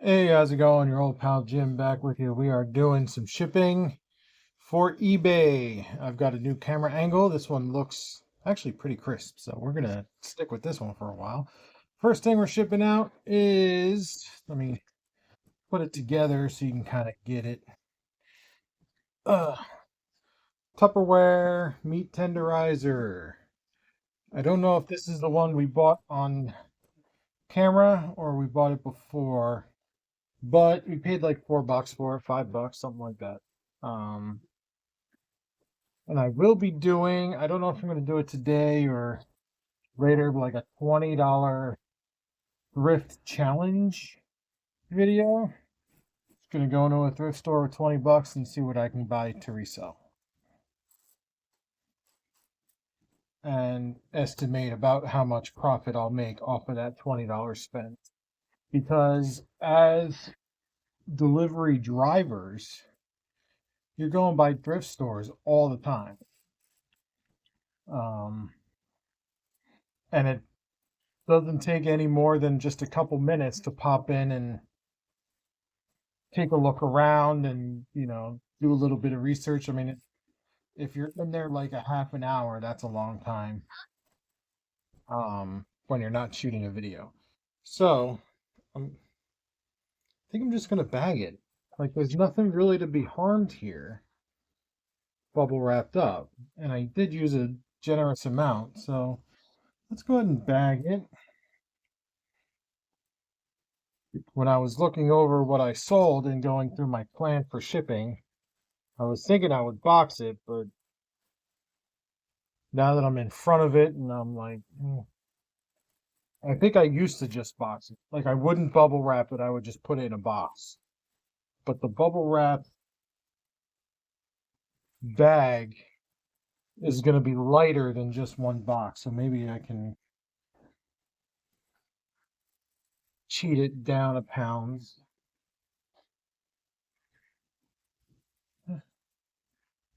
Hey, how's it going? Your old pal Jim back with you. We are doing some shipping for eBay. I've got a new camera angle. This one looks actually pretty crisp, so we're gonna stick with this one for a while. First thing we're shipping out is, let me put it together so you can kind of get it. Uh, Tupperware meat tenderizer. I don't know if this is the one we bought on camera or we bought it before, but we paid like $4 for it, $5, something like that. Um, And I will be doing, I don't know if I'm going to do it today or later, but like a $20 thrift challenge video. Just going to go into a thrift store with 20 bucks and see what I can buy to resell. And estimate about how much profit I'll make off of that $20 spent. Because as delivery drivers, you're going by thrift stores all the time. Um, and it doesn't take any more than just a couple minutes to pop in and take a look around and do a little bit of research. I mean, if you're in there like a half an hour, that's a long time when you're not shooting a video. So I think I'm just gonna bag it. Like there's nothing really to be harmed here, bubble wrapped up, and I did use a generous amount, so let's go ahead and bag it. When I was looking over what I sold and going through my plan for shipping, I was thinking I would box it, but now that I'm in front of it and I'm like, I think I used to just box it. Like I wouldn't bubble wrap it, I would just put it in a box. But the bubble wrap bag is going to be lighter than just one box. So maybe I can cheat it down a pound.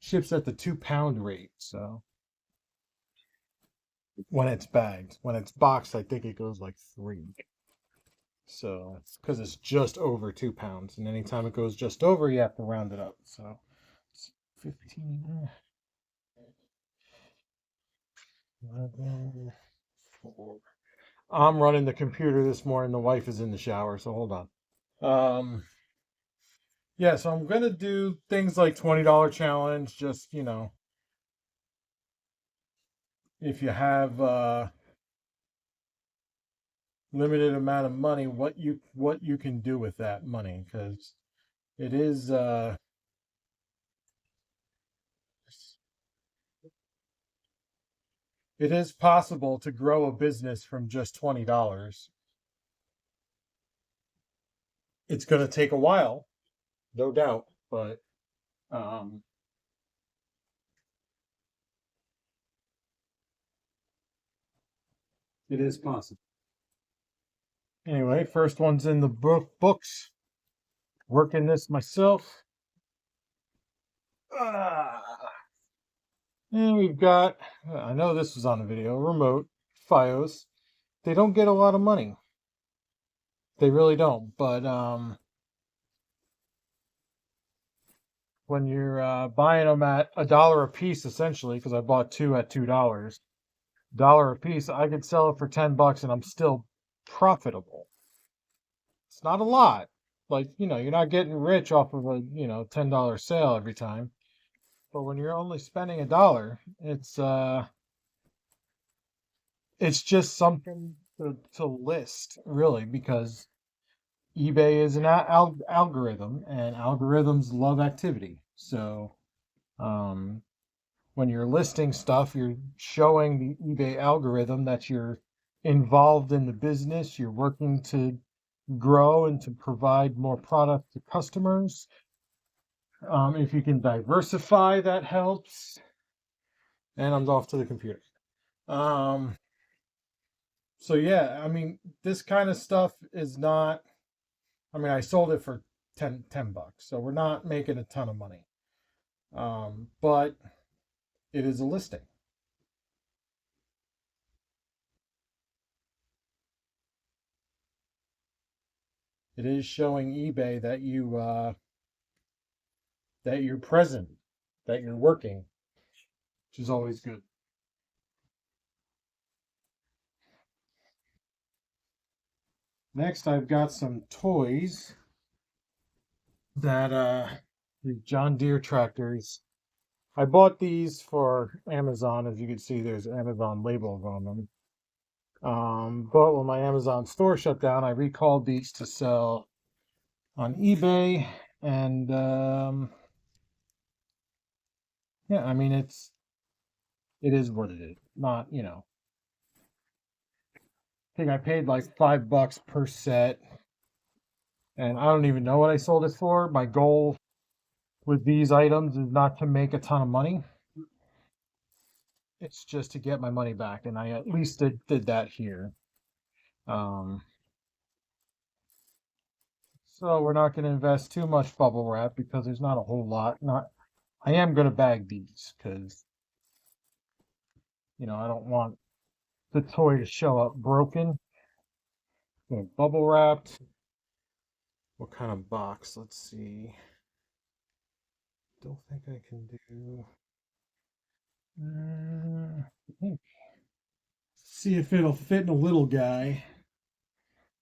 Ships at the 2 pound rate. So when it's bagged, when it's boxed, I think it goes like 3. So because it's just over 2 pounds. And anytime it goes just over, you have to round it up. So it's 15. 11, 4. I'm running the computer this morning. The wife is in the shower, so hold on. Yeah, so I'm gonna do things like $20 challenge. Just if you have limited amount of money, what you can do with that money, because it is it is possible to grow a business from just $20. It's gonna take a while, no doubt, but um, it is possible. Anyway, first one's in the books. Working this myself. Ah, and we've got, I know this was on the video, remote, FiOS. They don't get a lot of money. They really don't. But when you're buying them at $1 a piece, essentially, because I bought two at $2, a piece, I could sell it for 10 bucks and I'm still profitable. It's not a lot. Like, you're not getting rich off of a, $10 sale every time. But when you're only spending $1, it's just something to list, really, because eBay is an algorithm, and algorithms love activity. So, um, when you're listing stuff, you're showing the eBay algorithm that you're involved in the business, you're working to grow and to provide more product to customers. If you can diversify, that helps. And I'm off to the computer. Um, so yeah, I mean, this kind of stuff is not, I mean, I sold it for 10 bucks, so we're not making a ton of money. But it is a listing. it is showing eBay that you're present, that you're working, which is always good. Next, I've got some toys that the John Deere tractors. I bought these for Amazon. As you can see, there's Amazon labels on them. But when my Amazon store shut down, I recalled these to sell on eBay, and yeah, I mean it is what it is. Not, I think I paid like $5 per set, and I don't even know what I sold it for. My goal with these items is not to make a ton of money. It's just to get my money back, and I at least did that here. Um, so we're not going to invest too much bubble wrap because there's not a whole lot. Not, I am going to bag these because I don't want the toy to show up broken. So bubble wrapped. What kind of box? Let's see. Don't think I can do. See if it'll fit in a little guy.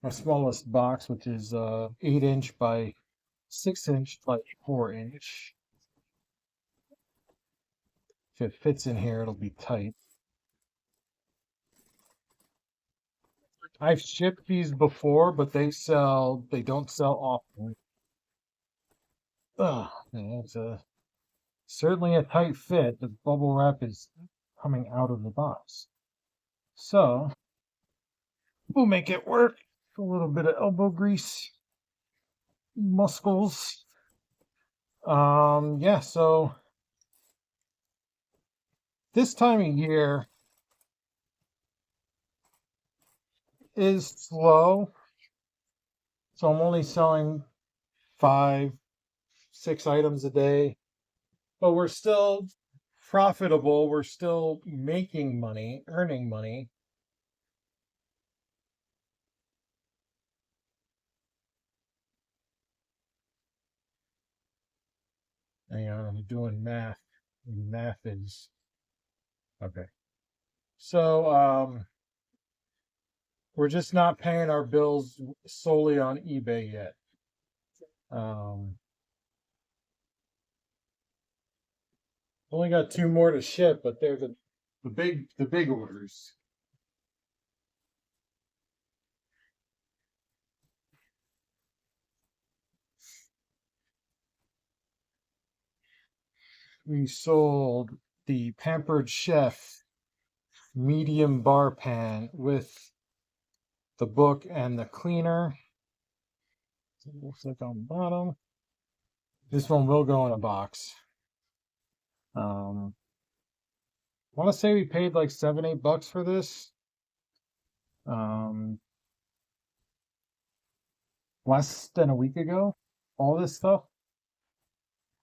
Our smallest box, which is 8" by 6" by 4". If it fits in here, it'll be tight. I've shipped these before, but they don't sell often. It's certainly a tight fit. The bubble wrap is coming out of the box. So we'll make it work. A little bit of elbow grease, muscles. Yeah, so this time of year is slow. So I'm only selling 5, 6 items a day, but we're still profitable. We're still making money, earning money. Hang on, I'm doing math. Math is okay. So we're just not paying our bills solely on eBay yet. Um, only got 2 more to ship, but they're the big orders. We sold the Pampered Chef medium bar pan with the book and the cleaner. So it looks like on the bottom. This one will go in a box. I want to say we paid like $7, $8 for this. Um, less than a week ago. All this stuff,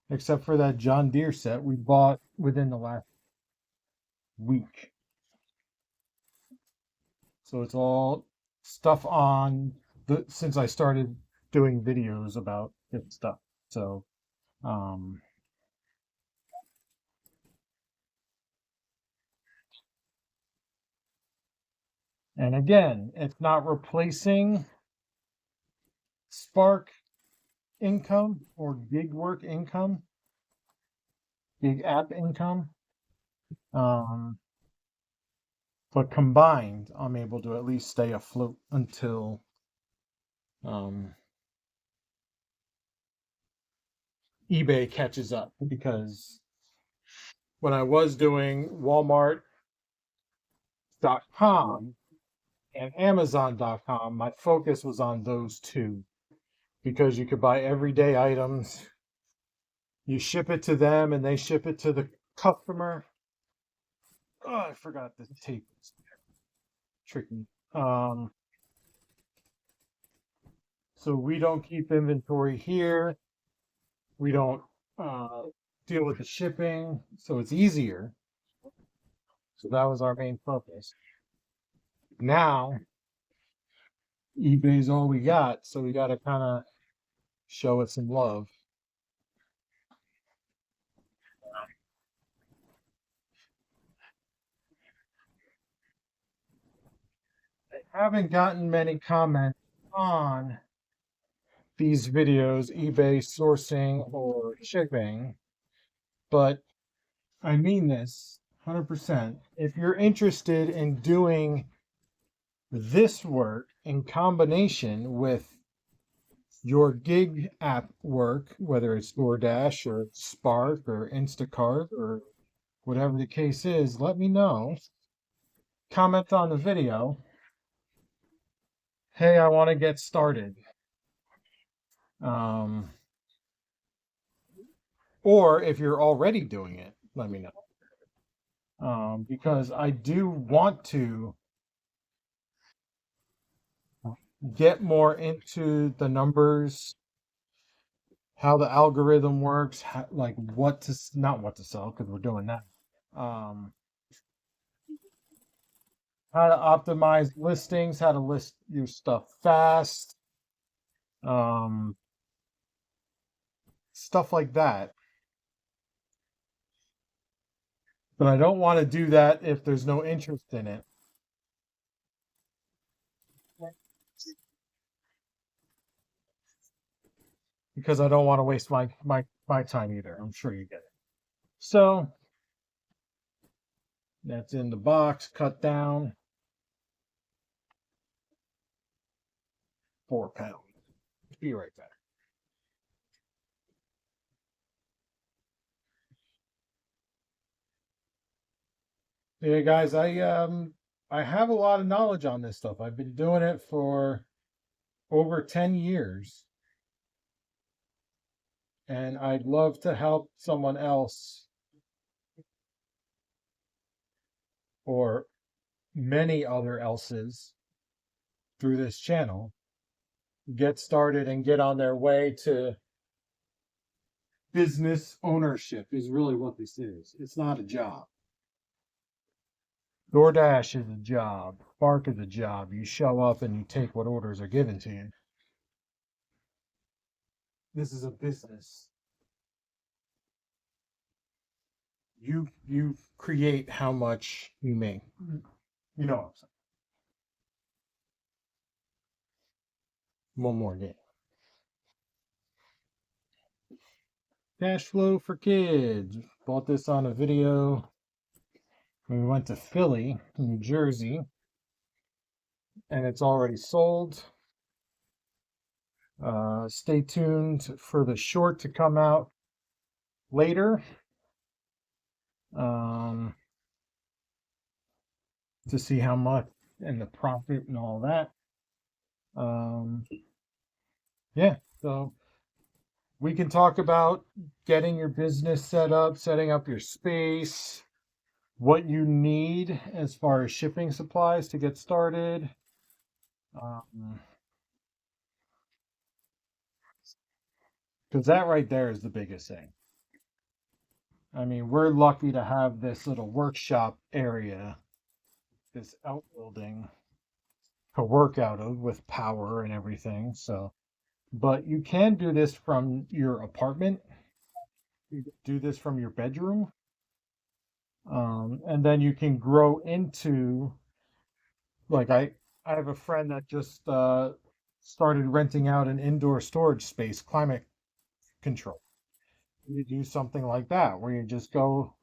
except for that John Deere set we bought within the last week. So it's all stuff on since I started doing videos about this stuff. So, um, and again, it's not replacing Spark income or gig work income, gig app income. Um, but combined, I'm able to at least stay afloat until um, eBay catches up. Because when I was doing Walmart.com and Amazon.com, my focus was on those two because you could buy everyday items. You ship it to them and they ship it to the customer. Oh, I forgot the tape. It's tricky. So we don't keep inventory here. We don't uh, deal with the shipping, so it's easier. So that was our main focus. Now eBay's all we got, so we got to kind of show it some love. Haven't gotten many comments on these videos, eBay sourcing or shipping, but I mean this 100%. If you're interested in doing this work in combination with your gig app work, whether it's DoorDash or Spark or Instacart or whatever the case is, let me know. Comment on the video. Hey, I want to get started. Um, or if you're already doing it, let me know. Because I do want to get more into the numbers, how the algorithm works, like what to, not what to sell, because we're doing that. Um, how to optimize listings, how to list your stuff fast, um, stuff like that. But I don't want to do that if there's no interest in it because I don't want to waste my time either. I'm sure you get it. So that's in the box, cut down, 4 pounds. Be right back. Yeah, guys, I have a lot of knowledge on this stuff. I've been doing it for over 10 years, and I'd love to help someone else or many other else's through this channel get started and get on their way to business ownership is really what this is. It's not a job. DoorDash is a job. Spark is a job. You show up and you take what orders are given to you. This is a business. You create how much you make. You know what I'm saying. One more game. Cash flow for kids. Bought this on a video when we went to Philly, New Jersey, and it's already sold. Stay tuned for the short to come out later um, to see how much and the profit and all that. Um, yeah, so we can talk about getting your business set up, setting up your space, what you need as far as shipping supplies to get started. Because that right there is the biggest thing. I mean, we're lucky to have this little workshop area, this outbuilding to work out of with power and everything. So, but you can do this from your apartment. You can do this from your bedroom. And then you can grow into like I have a friend that just started renting out an indoor storage space, climate control. You do something like that where you just go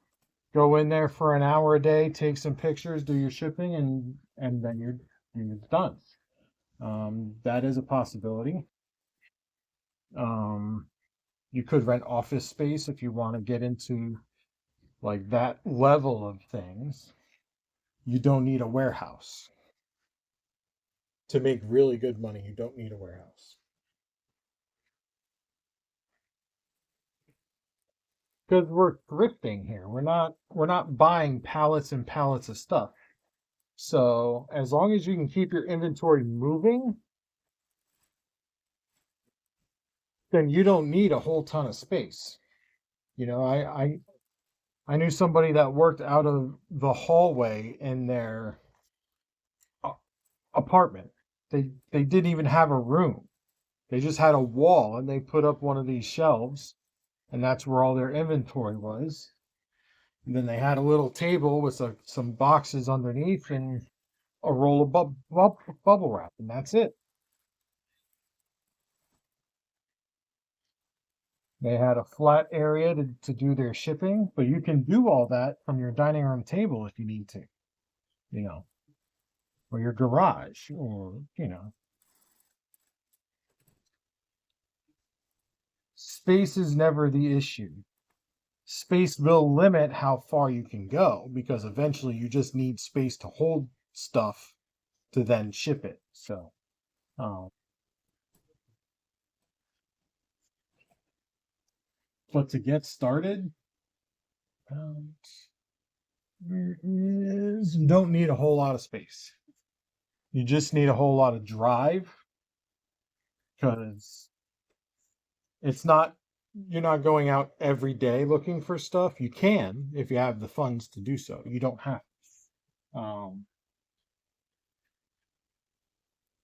in there for an hour a day, take some pictures, do your shipping, and then you're done. That is a possibility. Um, you could rent office space if you want to get into like that level of things. You don't need a warehouse to make really good money. You don't need a warehouse because we're thrifting here. We're not buying pallets and pallets of stuff. So as long as you can keep your inventory moving, then you don't need a whole ton of space. You know, I knew somebody that worked out of the hallway in their apartment. they didn't even have a room. They just had a wall, and they put up one of these shelves, and that's where all their inventory was. And then they had a little table with some boxes underneath and a roll of bubble wrap, and that's it. They had a flat area to do their shipping, but you can do all that from your dining room table if you need to, you know, or your garage, or, space is never the issue. Space will limit how far you can go because eventually you just need space to hold stuff to then ship it. So, um, but to get started, um, you don't need a whole lot of space. You just need a whole lot of drive because it's not, you're not going out every day looking for stuff. You can if you have the funds to do so. You don't have. Um,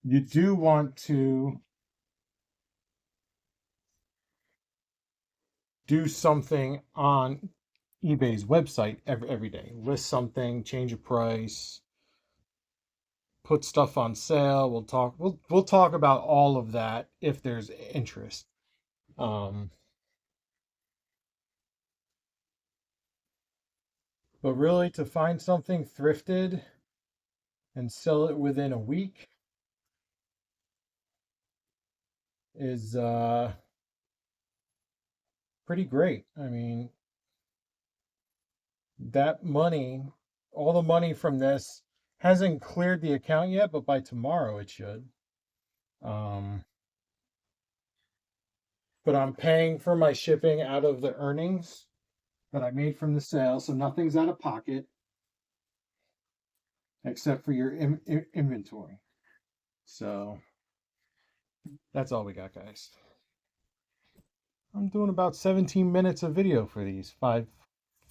you do want to do something on eBay's website every day. List something, change a price, put stuff on sale. We'll talk about all of that if there's interest. Um, but really, to find something thrifted and sell it within a week is pretty great. I mean, that money, all the money from this hasn't cleared the account yet, but by tomorrow it should. Um, but I'm paying for my shipping out of the earnings that I made from the sale, so nothing's out of pocket except for your inventory. So that's all we got, guys. I'm doing about 17 minutes of video for these. Five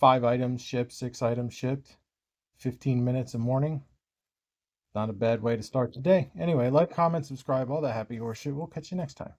items shipped, 6 items shipped, 15 minutes a morning. Not a bad way to start the day. Anyway, like, comment, subscribe, all that happy horse shit. We'll catch you next time.